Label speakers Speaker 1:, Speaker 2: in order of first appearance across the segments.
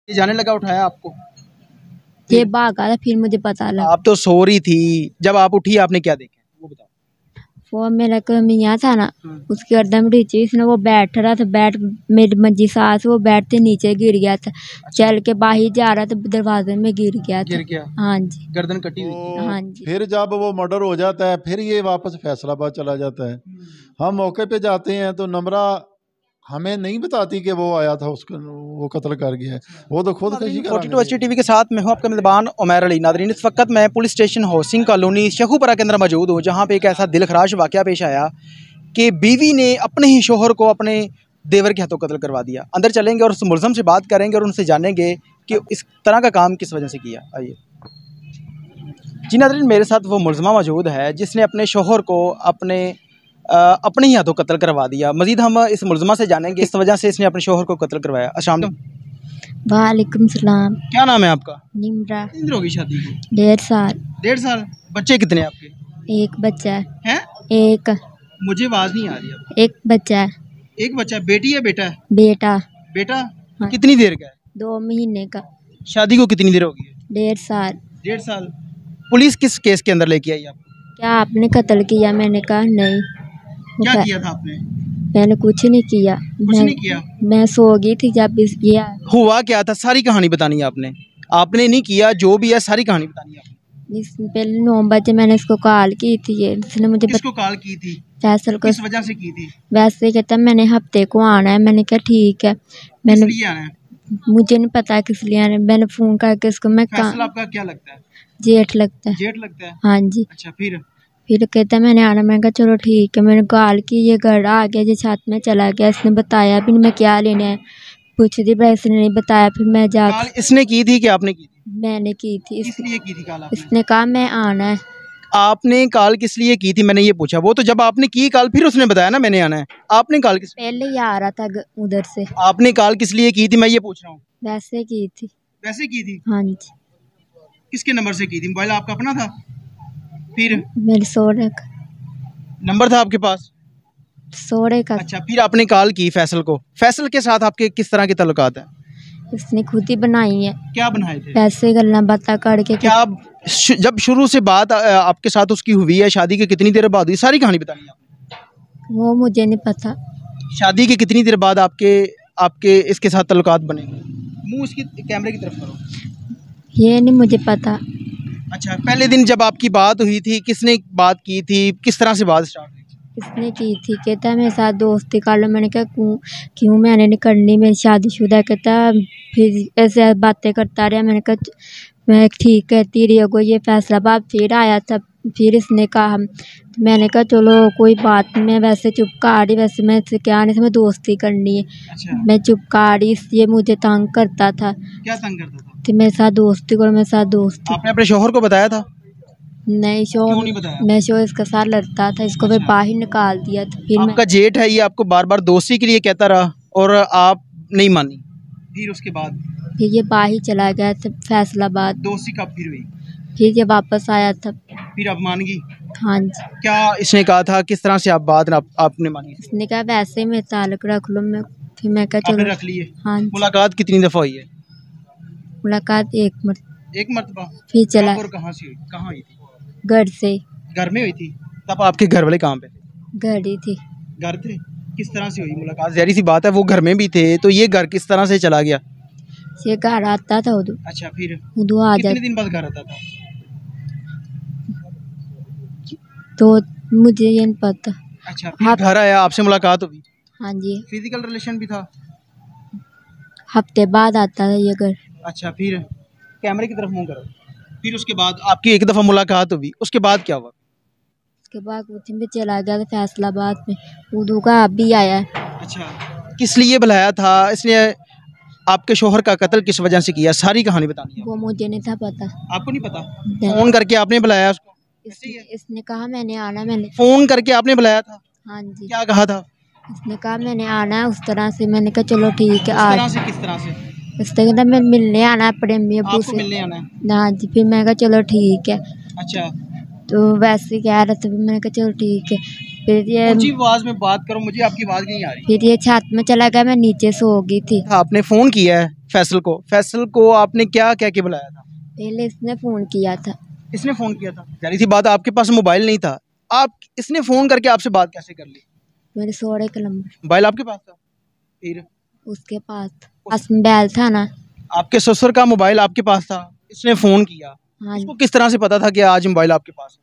Speaker 1: ये जाने लगा उठाया आपको?
Speaker 2: ये भागा था, फिर मुझे पता लगा।
Speaker 1: आप तो सो रही थी, जब आप उठी आपने क्या देखा वो बताओ।
Speaker 2: वो मेरा मियाँ था ना, उसकी गर्दन नीचे, इसने वो बैठ रहा था, बैठ मेरी मंजी सास, वो बैठते नीचे गिर गया था। चल के बाहर जा रहा था, दरवाजे में गिर गया था। हाँ जी,
Speaker 1: गर्दन कटी हुई थी।
Speaker 2: हाँ जी।
Speaker 3: फिर जब वो मर्डर हो जाता है फिर ये वापस फैसलाबाद चला जाता है। हम मौके पे जाते हैं तो नम्रा हमें नहीं बताती कि वो आया था, उसको वो कत्ल कर गया है, वो तो खुद कशी
Speaker 1: 42 HD TV के साथ मैं हूं आपका मेज़बान उमैर अली। नादरीन, इस वक्त मैं police station housing colony Sheikhupura के अंदर मौजूद हूं, जहां पे एक ऐसा दिलखराश वाक़या पेश आया कि बीवी ने अपने ही शोहर को अपने देवर के हाथों कत्ल करवा दिया। अंदर चलेंगे और उस मुलज़म से बात करेंगे और उनसे जानेंगे कि इस तरह का काम किस वजह से किया। आइए जी नादरीन, मेरे साथ वो मुलज़मा मौजूद है जिसने अपने शोहर को अपने ही हाथों कत्ल करवा दिया। मज़ीद हम इस मुलज़मा से जानेंगे इस वजह से इसने अपने शोहर को कत्ल करवाया। अस्सलाम वालेकुम।
Speaker 2: वालेकुम सलाम।
Speaker 1: क्या नाम है आपका?
Speaker 2: निम्रा।
Speaker 1: कितनी देर होगी शादी को?
Speaker 2: 1.5 साल।
Speaker 1: 1.5 साल। बच्चे कितने हैं आपके?
Speaker 2: एक बच्चा
Speaker 1: हैं?
Speaker 2: एक।
Speaker 1: मुझे आवाज़ नहीं आ रही है।
Speaker 2: एक बच्चा है।
Speaker 1: एक बच्चा? बेटी है बेटा है?
Speaker 2: बेटा।
Speaker 1: बेटा?
Speaker 2: हाँ।
Speaker 1: कितनी देर का है?
Speaker 2: 2 महीने का।
Speaker 1: शादी को कितनी देर होगी?
Speaker 2: 1.5 साल।
Speaker 1: 1.5 साल। पुलिस किस केस के अंदर लेके आई आपको?
Speaker 2: क्या आपने कत्ल किया? मैंने कहा नहीं।
Speaker 1: क्या किया था आपने?
Speaker 2: मैंने कुछ नहीं किया।
Speaker 1: कुछ नहीं किया?
Speaker 2: मैं सो गई थी जब ये
Speaker 1: हुआ क्या था, सारी कहानी बतानी है आपने। आपने नहीं किया, जो भी है सारी कहानी बतानी है आपने।
Speaker 2: पहले 9 बजे मैंने इसको कॉल की थी, इसने मुझे
Speaker 1: किसको कॉल की थी?
Speaker 2: फैसल को।
Speaker 1: किस वजह से की थी?
Speaker 2: वैसे कहता मैंने हफ्ते को आना है। मैंने कहा ठीक है। मैंने
Speaker 1: किस लिए आना है?
Speaker 2: मुझे नहीं पता किस लिए आना है। मैंने फ़ोन करके इसको मैं
Speaker 1: फैसल आपका क्या लगता है?
Speaker 2: जेठ लगता है।
Speaker 1: जेठ लगता है?
Speaker 2: हाँ जी।
Speaker 1: अच्छा,
Speaker 2: फिर कहता मैंने आना। मैंने कहा चलो ठीक है। मैंने कॉल की, ये घर आ गया, ये छत में चला गया। इसने बताया भी नहीं मैं क्या लेने है, पूछ दी पर इसने नहीं बताया। फिर मैं जा
Speaker 1: इसने की थी कि आपने की थी?
Speaker 2: मैंने की थी।
Speaker 1: इसलिए की थी कॉल आपने?
Speaker 2: इसने कहा मैं आना है।
Speaker 1: आपने कॉल किस लिए की थी मैंने ये पूछा। वो तो जब आपने की कॉल फिर उसने बताया ना मैंने आना है। आपने कॉल किस
Speaker 2: पहले ही आ रहा था उधर से।
Speaker 1: आपने कॉल किस लिए की थी मैं ये पूछ रहा हूँ।
Speaker 2: वैसे की थी।
Speaker 1: वैसे की थी?
Speaker 2: हाँ जी।
Speaker 1: किसके नंबर से की थी? मोबाइल आपका अपना था? फिर
Speaker 2: मेरे सोरे का
Speaker 1: नंबर था आपके पास?
Speaker 2: सोरे का।
Speaker 1: अच्छा, फिर आपने कॉल की फैसल को। फैसल के साथ आपके किस तरह के ताल्लुकात हैं?
Speaker 2: इसने खुद ही बनाई है।
Speaker 1: क्या बनाए थे?
Speaker 2: पैसे गल्ला बाता करके।
Speaker 1: क्या जब शुरू से बात आपके साथ उसकी हुई है, शादी के कितनी देर बाद हुई, सारी कहानी बतानी है आपने।
Speaker 2: वो मुझे नहीं पता।
Speaker 1: शादी के कितनी देर बाद आपके इसके साथ ताल्लुकात बने? मुंह इसकी कैमरे की तरफ करो।
Speaker 2: ये नहीं मुझे पता।
Speaker 1: अच्छा, पहले दिन जब आपकी बात हुई थी किसने बात की थी, किस तरह से बात स्टार्ट हुई थी?
Speaker 2: इसने की थी। कहता है मेरे साथ दोस्ती कर लो। मैंने कहा क्यों मैंने नहीं करनी, मेरी शादीशुदा। कहता फिर ऐसे बातें करता रहा। मैंने कहा मैं ठीक कहती रही हो। ये फैसलाबाद फिर आया था। फिर इसने कहा, मैंने कहा चलो कोई बात नहीं। मैं वैसे चुप कर रही, वैसे मैं इससे क्या नहीं, मैं दोस्ती करनी है।
Speaker 1: अच्छा।
Speaker 2: मैं चुप कर रही, ये मुझे तंग करता था।
Speaker 1: क्या तंग करता था?
Speaker 2: तो मेरे साथ दोस्ती करो, मेरे साथ दोस्ती।
Speaker 1: आपने अपने शोहर को बताया था?
Speaker 2: नहीं,
Speaker 1: क्यों नहीं बताया?
Speaker 2: मैं इसके साथ लड़ता था, इसको फिर बाहर निकाल दिया था। फिर
Speaker 1: आपका जेठ है, ये आपको बार बार दोस्ती के लिए कहता रहा और आप नहीं मानी। फिर उसके बाद
Speaker 2: फिर ये बाहर चला गया था फैसलाबाद।
Speaker 1: दोस्ती कब फिर हुई?
Speaker 2: फिर ये वापस आया था।
Speaker 1: फिर आप मान गई?
Speaker 2: हाँ जी।
Speaker 1: क्या इसने कहा था, किस तरह से आपने मानी?
Speaker 2: इसने कहा वैसे ही मैं ताल्लुक रख लो। फिर मैं कहा चलो
Speaker 1: रख लिए।
Speaker 2: हाँ जी।
Speaker 1: मुलाकात कितनी दफ़ा हुई है?
Speaker 2: मुलाकात एक
Speaker 1: मरतबा।
Speaker 2: फिर चला।
Speaker 1: और कहाँ से हुई? कहाँ हुई थी?
Speaker 2: घर से।
Speaker 1: घर में हुई थी? तब आपके घर वाले कहाँ पे थे?
Speaker 2: घर ही थी।
Speaker 1: घर थे? किस तरह से हुई मुलाकात? ज़ाहिर सी बात है वो घर में भी थे, तो ये घर किस तरह से चला गया?
Speaker 2: ये घर आता था उधर।
Speaker 1: अच्छा, फिर
Speaker 2: उधर आ जाता।
Speaker 1: कितने दिन बाद घर आता था?
Speaker 2: तो मुझे ये नहीं पता।
Speaker 1: अच्छा, फिर घर आया, आपसे मुलाकात हुई?
Speaker 2: हाँ जी।
Speaker 1: फिजिकल रिलेशन भी था?
Speaker 2: हफ्ते बाद आता था ये घर।
Speaker 1: अच्छा, फिर कैमरे की तरफ मुंह करो। फिर उसके बाद आपकी एक दफ़ा मुलाकात हुई, उसके बाद क्या हुआ?
Speaker 2: उसके बाद उठन भी चला गया था फैसलाबाद में। उधर का अभी आया है।
Speaker 1: अच्छा, किस लिए बुलाया था इसने? आपके शोहर का कत्ल किस वजह से किया, सारी कहानी बतानी है।
Speaker 2: वो मुझे नहीं था पता।
Speaker 1: आपको नहीं पता? फोन करके आपने बुलाया उसको?
Speaker 2: इसने कहा मैंने आना। मैंने
Speaker 1: फोन करके आपने बुलाया था?
Speaker 2: हाँ जी।
Speaker 1: क्या कहा था?
Speaker 2: इसने कहा मैंने आना है उस तरह से। मैंने कहा चलो ठीक है। आज
Speaker 1: किस तरह से?
Speaker 2: इसने कहता मैं मिलने आना है अपने अम्मी अब्बू से।
Speaker 1: मिलने आना है?
Speaker 2: हाँ जी। फिर मैं कहा चलो ठीक है।
Speaker 1: अच्छा।
Speaker 2: तो वैसे कह रहे थे। मैंने कहा चलो ठीक है। फिर ये
Speaker 1: ऊंची आवाज में बात करो, मुझे आपकी आवाज नहीं आ रही।
Speaker 2: फिर ये छत में चला गया, मैं नीचे सो गई थी।
Speaker 1: आपने फोन किया है फैसल को आपने क्या कह के बुलाया था?
Speaker 2: पहले इसने फ़ोन किया था।
Speaker 1: इसने फोन किया था? जारी सी बात है, आपके पास मोबाइल नहीं था, आप इसने फोन करके आपसे बात कैसे कर ली?
Speaker 2: मेरे सोरे का नंबर
Speaker 1: मोबाइल आपके पास था? फिर
Speaker 2: उसके पास मोबाइल था ना।
Speaker 1: आपके ससुर का मोबाइल आपके पास था, इसने फोन किया,
Speaker 2: हाँ
Speaker 1: इसको किस तरह से पता था कि आज मोबाइल आपके पास है?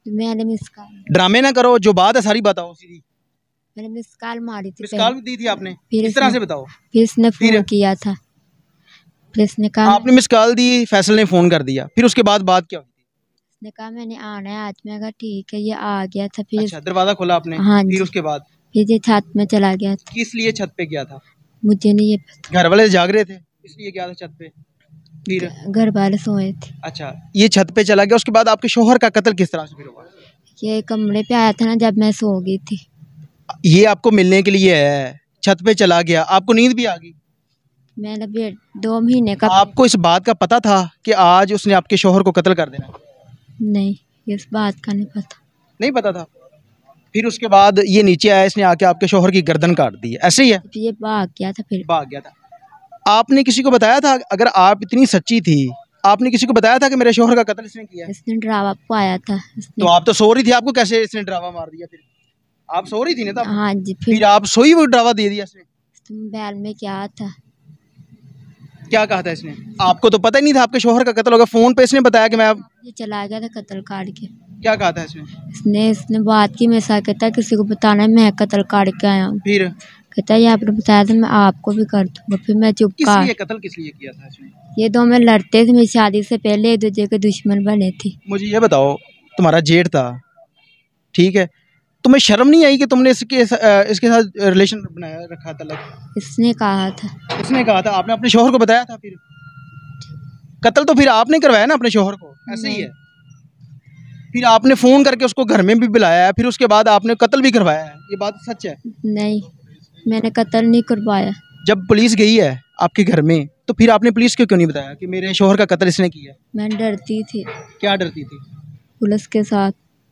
Speaker 2: मैंने मिस कॉल
Speaker 1: ड्रामे ना करो, जो बात है सारी बताओ सीधी।
Speaker 2: मैंने मिस कॉल मारी थी
Speaker 1: मिस
Speaker 2: पहले।
Speaker 1: कॉल भी दी थी आपने?
Speaker 2: फिर
Speaker 1: किस तरह
Speaker 2: इसने
Speaker 1: से बताओ?
Speaker 2: फिर इसने
Speaker 1: फिर?
Speaker 2: फ़ोन किया था। फिर इसने कहा
Speaker 1: आपने मिस कॉल दी, फैसल ने फोन कर दिया, फिर उसके बाद बात क्या हुई थी?
Speaker 2: इसने कहा मैंने आना है आज। मैं कहा ठीक है। ये आ गया था। फिर
Speaker 1: अच्छा, दरवाजा खोला आपने?
Speaker 2: हाँ
Speaker 1: फिर
Speaker 2: जी।
Speaker 1: उसके बाद
Speaker 2: फिर ये छत में चला गया था।
Speaker 1: किस लिए छत पे गया था?
Speaker 2: मुझे नहीं ये पता।
Speaker 1: घर वाले जाग रहे थे इसलिए गया था छत पे? फिर?
Speaker 2: घर वाले सोए थे।
Speaker 1: अच्छा, ये छत पे चला गया, उसके बाद आपके शोहर का कत्ल किस तरह से फिर हुआ?
Speaker 2: ये कमरे पे आया था ना जब मैं सो गई थी।
Speaker 1: ये आपको मिलने के लिए है, छत पे चला गया, आपको नींद भी आ गई?
Speaker 2: मैंने भी 2 महीने का
Speaker 1: आपको इस बात का पता था कि आज उसने आपके शोहर को कत्ल कर देना?
Speaker 2: नहीं, इस बात का नहीं पता।
Speaker 1: नहीं पता था। फिर उसके बाद ये नीचे आया, इसने आके आपके शोहर की गर्दन काट दी है, ऐसे ही है?
Speaker 2: फिर ये भाग गया था। फिर
Speaker 1: भाग गया था। आपने किसी को बताया था? अगर आप इतनी सच्ची थी, आपने किसी को बताया था कि मेरे शोहर का कत्ल इसने किया है?
Speaker 2: इसने ड्रावा पाया था।
Speaker 1: तो
Speaker 2: इसने
Speaker 1: आप तो सो रही थी, आपको कैसे इसने ड्रावा मार दिया? फिर आप सो रही थी ना तब?
Speaker 2: हाँ जी।
Speaker 1: फिर आप सोई हुई ड्रावा दे दिया इसने?
Speaker 2: मोबाइल में क्या था?
Speaker 1: क्या कहा था इसने? आपको तो पता ही नहीं था आपके शोहर का कत्ल होगा, फोन पे इसने बताया कि मैं
Speaker 2: ये चला गया था कत्ल काट के।
Speaker 1: क्या कहा था इसने?
Speaker 2: इसने बात की मेरे साथ। कहता किसी को बताना है मैं कत्ल काट के आया हूँ।
Speaker 1: फिर
Speaker 2: कहता ये आपने बताया था मैं आपको भी कर दूंगा। फिर मैं चुप
Speaker 1: किस
Speaker 2: कर।
Speaker 1: लिए कत्ल किस लिए किया था इसने?
Speaker 2: ये दोनों लड़ते थे। मेरी शादी से पहले एक दूसरे के दुश्मन बने थे।
Speaker 1: मुझे ये बताओ, तुम्हारा जेठ था, ठीक है, तुम्हें शर्म नहीं आई कि तुमने इसके साथ रिलेशन बनाया रखा था? लग
Speaker 2: इसने कहा था।
Speaker 1: इसने कहा था, आपने अपने शोहर को बताया था? फिर कत्ल तो फिर आपने करवाया ना अपने शोहर को, ऐसे ही है? फिर आपने फोन करके उसको घर में भी बुलाया है, फिर उसके बाद आपने कत्ल भी करवाया है, ये बात सच है?
Speaker 2: नहीं, मैंने कत्ल नहीं करवाया।
Speaker 1: जब पुलिस गई है आपके घर में तो फिर आपने पुलिस को क्यों नहीं बताया कि मेरे शोहर का कत्ल इसने किया?
Speaker 2: मैं डरती थी
Speaker 1: क्या डरती थी?
Speaker 2: पुलिस के साथ।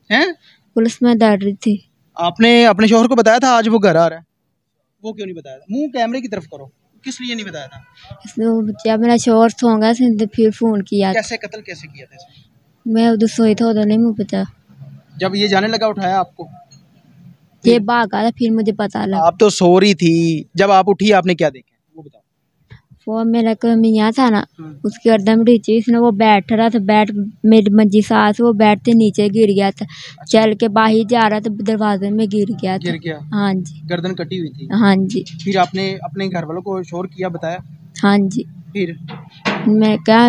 Speaker 1: हैं?
Speaker 2: पुलिस में डर रही थी।
Speaker 1: आपने अपने शोहर को बताया था आज वो घर आ रहा है? वो क्यों नहीं बताया था? मुंह कैमरे की तरफ करो, किस लिए नहीं बताया था?
Speaker 2: इसने जब मेरा शोर सो गया इसने फिर फ़ोन किया।
Speaker 1: कैसे कत्ल कैसे किया था इसने?
Speaker 2: मैं उधर सोई था, उधर नहीं मुझे पता।
Speaker 1: जब ये जाने लगा उठाया आपको?
Speaker 2: ये भागा था फिर मुझे पता लगा।
Speaker 1: आप तो सो रही थी, जब आप उठी आपने क्या देखा वो बताओ?
Speaker 2: वो मेरा कोई मियाँ था ना, उसकी गर्दन में नीचे इसने वो बैठ रहा था। बैठ मेरी मंजी सास वो बैठते नीचे गिर गया था। चल के बाहर जा रहा था, दरवाजे में गिर गया था।
Speaker 1: गिर गया?
Speaker 2: हाँ जी।
Speaker 1: गर्दन कटी हुई थी?
Speaker 2: हाँ जी।
Speaker 1: फिर आपने अपने घर वालों को शोर किया, बताया?
Speaker 2: हाँ जी।
Speaker 1: फिर
Speaker 2: मैं क्या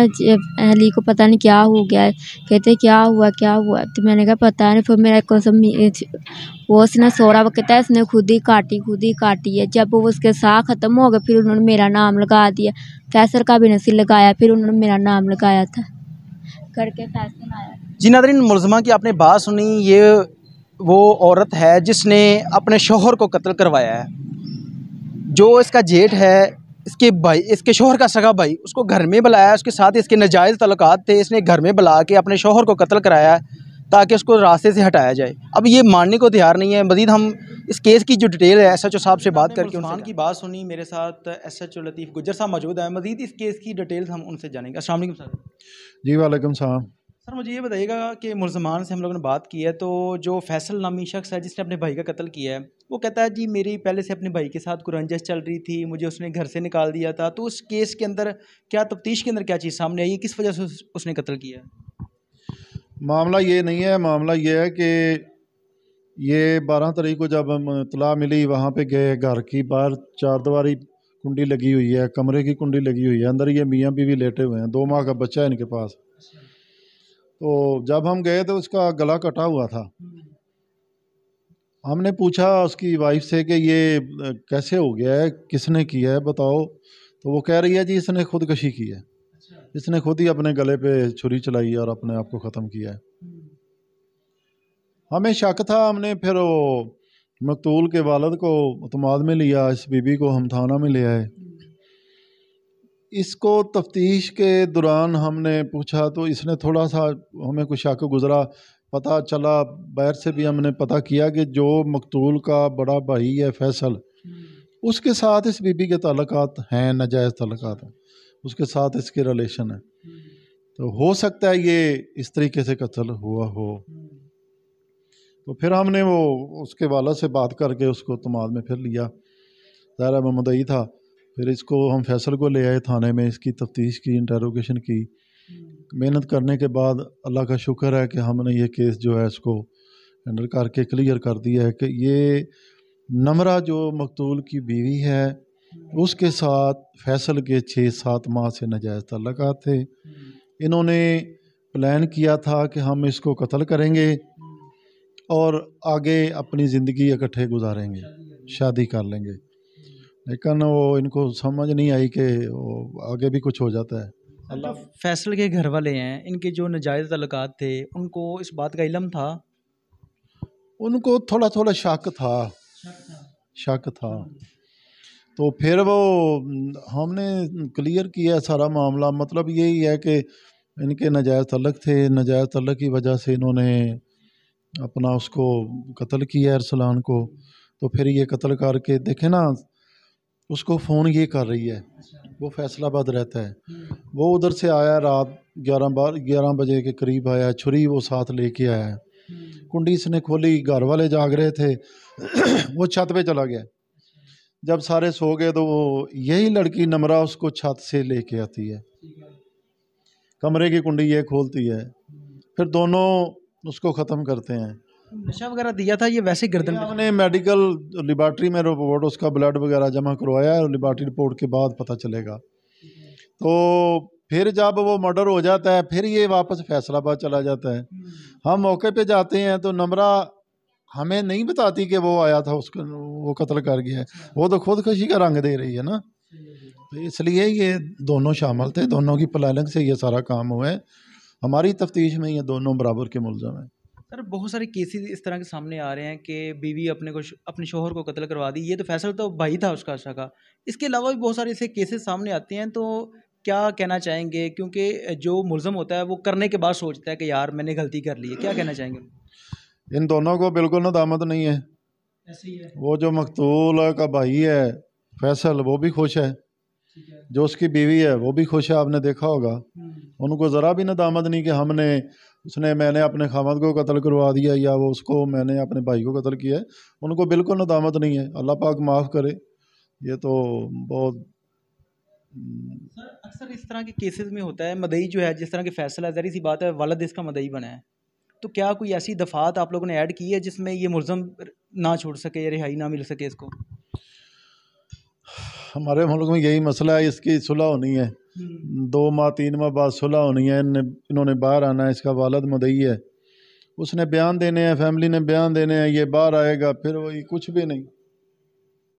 Speaker 2: अली को पता नहीं क्या हो गया है। कहते क्या हुआ क्या हुआ? तो मैंने कहा पता नहीं। फिर मेरा कसम वो उसने सोरा वो कहता है इसने खुद ही काटी है। जब वो उसके साथ ख़त्म हो गया फिर उन्होंने मेरा नाम लगा दिया। फैसल का भी नहीं लगाया, फिर उन्होंने मेरा नाम लगाया था करके फैसल आया।
Speaker 1: जी नाज़रीन, मुलज़मा की आपने बात सुनी। ये वो औरत है जिसने अपने शोहर को कत्ल करवाया है। जो इसका जेठ है, इसके भाई, इसके शोहर का सगा भाई, उसको घर में बुलाया, उसके साथ इसके नाजायज़ तल्लुकात थे, इसने घर में बुला के अपने शोहर को कत्ल कराया ताकि उसको रास्ते से हटाया जाए। अब ये मानने को तैयार नहीं है। मज़ीद हम इस केस की जो डिटेल है SHO साहब से बात करके उस्मान की बात सुनी। मेरे साथ SHO लतीफ़ गुज्जर साहब मौजूद हैं। मज़ीद इस केस की डिटेल्स हम उनसे जानेंगे। अस्सलाम वालेकुम सर।
Speaker 3: जी वालेकुम सलाम।
Speaker 1: सर मुझे ये बताइएगा कि मुलज़मान से हम लोगों ने बात की है, तो जो फैसल नामी शख्स है जिसने अपने भाई का कत्ल किया है, वो कहता है जी मेरी पहले से अपने भाई के साथ कोई रंजिश चल रही थी, मुझे उसने घर से निकाल दिया था। तो उस केस के अंदर क्या, तफ्तीश के अंदर क्या चीज़ सामने आई है, किस वजह से उसने कत्ल किया है?
Speaker 3: मामला ये नहीं है, मामला ये है कि ये 12 तारीख को जब हम इतला मिली वहाँ पे गए, घर की बाहर 4 दीवारी कुंडी लगी हुई है, कमरे की कुंडी लगी हुई है, अंदर ये मियाँ बीवी लेटे हुए हैं, 2 माह का बच्चा है इनके पास। तो जब हम गए तो उसका गला कटा हुआ था। हमने पूछा उसकी वाइफ से कि ये कैसे हो गया है, किसने किया है बताओ। तो वो कह रही है जी इसने खुदकशी की है, इसने खुद ही अपने गले पे छुरी चलाई और अपने आप को ख़त्म किया है। हमें शक था, हमने फिर वो मकतूल के वालिद को इत्माद में लिया, इस बीबी को हम थाना में ले आए। इसको तफ्तीश के दौरान हमने पूछा तो इसने थोड़ा सा हमें कुछ शक गुज़रा पता चला, बाहर से भी हमने पता किया कि जो मकतूल का बड़ा भाई है फैसल, उसके साथ इस बीबी के ताल्लुकात हैं, नाजायज़ ताल्लुकात हैं, उसके साथ इसके रिलेशन है। तो हो सकता है ये इस तरीके से कत्ल हुआ हो। तो फिर हमने वो उसके वाला से बात करके उसको तमाद में फिर लिया, ज़ाहिर मैं मुद्दई था। फिर इसको हम फैसल को ले आए थाने में, इसकी तफ्तीश की, इंटरोगेशन की। मेहनत करने के बाद अल्लाह का शुक्र है कि हमने ये केस जो है इसको हैंडल करके क्लियर कर दिया है कि ये नमरा जो मकतूल की बीवी है उसके साथ फैसल के 6-7 माह से नाजायज़ ताल्लुकात थे। इन्होंने प्लान किया था कि हम इसको कत्ल करेंगे और आगे अपनी ज़िंदगी इकट्ठे गुजारेंगे, शादी कर लेंगे, लेकिन वो इनको समझ नहीं आई कि वो आगे भी कुछ हो जाता है।
Speaker 1: जो फैसल के घर वाले हैं, इनके जो नाजायज़ ताल्लुकात थे, उनको इस बात का इल्म था?
Speaker 3: उनको थोड़ा थोड़ा शक था। तो फिर वो हमने क्लियर किया सारा मामला। मतलब यही है कि इनके नाजायज़ तल्लक थे, नाजायज़ तल्लक की वजह से इन्होंने अपना उसको कत्ल किया अरसलान को। तो फिर ये कत्ल करके देखे ना, उसको फ़ोन ये कर रही है, वो फैसलाबाद रहता है, वो उधर से आया रात 11 बजे के करीब आया, छुरी वो साथ लेके आया। कुंडी इसने खोली, घर वाले जाग रहे थे वो छत पे चला गया। जब सारे सो गए तो वो यही लड़की नमरा उसको छत से लेके आती है, कमरे की कुंडी ये खोलती है, फिर दोनों उसको ख़त्म करते हैं।
Speaker 1: नशा वगैरह दिया था ये वैसे गर्दन पे?
Speaker 3: हमने मेडिकल लेबॉर्ट्री में रिपोर्ट, उसका ब्लड वगैरह जमा करवाया है, लेबॉर्ट्री रिपोर्ट के बाद पता चलेगा। तो फिर जब वो मर्डर हो जाता है फिर ये वापस फैसलाबाद चला जाता है। हम मौके पे जाते हैं तो नमरा हमें नहीं बताती कि वो आया था, उसको वो कत्ल कर गया है, वो तो खुदकुशी का रंग दे रही है ना। तो इसलिए ये दोनों शामिल थे, दोनों की प्लानिंग से ये सारा काम हुआ है। हमारी तफ्तीश में ये दोनों बराबर के मुलज़म हैं।
Speaker 1: सर बहुत सारे केसेस इस तरह के सामने आ रहे हैं कि बीवी अपने शोहर को कत्ल करवा दी। ये तो फैसल तो भाई था उसका आशा का, इसके अलावा भी बहुत सारे ऐसे केसेस सामने आते हैं। तो क्या कहना चाहेंगे, क्योंकि जो मुलज़म होता है वो करने के बाद सोचता है कि यार मैंने गलती कर ली है, क्या कहना चाहेंगे?
Speaker 3: इन दोनों को बिल्कुल नदामत नहीं है।
Speaker 1: ऐसे ही है।
Speaker 3: वो जो मकतूल का भाई है फैसल, वो भी खुश है, जो उसकी बीवी है वो भी खुश है। आपने देखा होगा, उनको ज़रा भी नदामत नहीं कि मैंने अपने खामद को कत्ल करवा दिया या वो उसको मैंने अपने भाई को कत्ल किया है। उनको बिल्कुल नदामत नहीं है। अल्लाह पाक माफ़ करे। ये तो बहुत
Speaker 1: सर अक्सर इस तरह के केसेस में होता है, मदई जो है जिस तरह की फैसला है, ज़ाहिर सी बात है वालिद इसका मदई बना है। तो क्या कोई ऐसी दफ़ात आप लोगों ने ऐड की है जिसमें ये मुलज़म ना छोड़ सके या रिहाई ना मिल सके इसको?
Speaker 3: हमारे मुल्क में यही मसला है, इसकी सुलह होनी है। 2 माह 3 माह बाद सुलह होनी है। इन्होंने बाहर आना है, इसका वालिद मदई है, उसने बयान देने हैं, फैमिली ने बयान देने हैं, ये बाहर आएगा, फिर वही कुछ भी नहीं।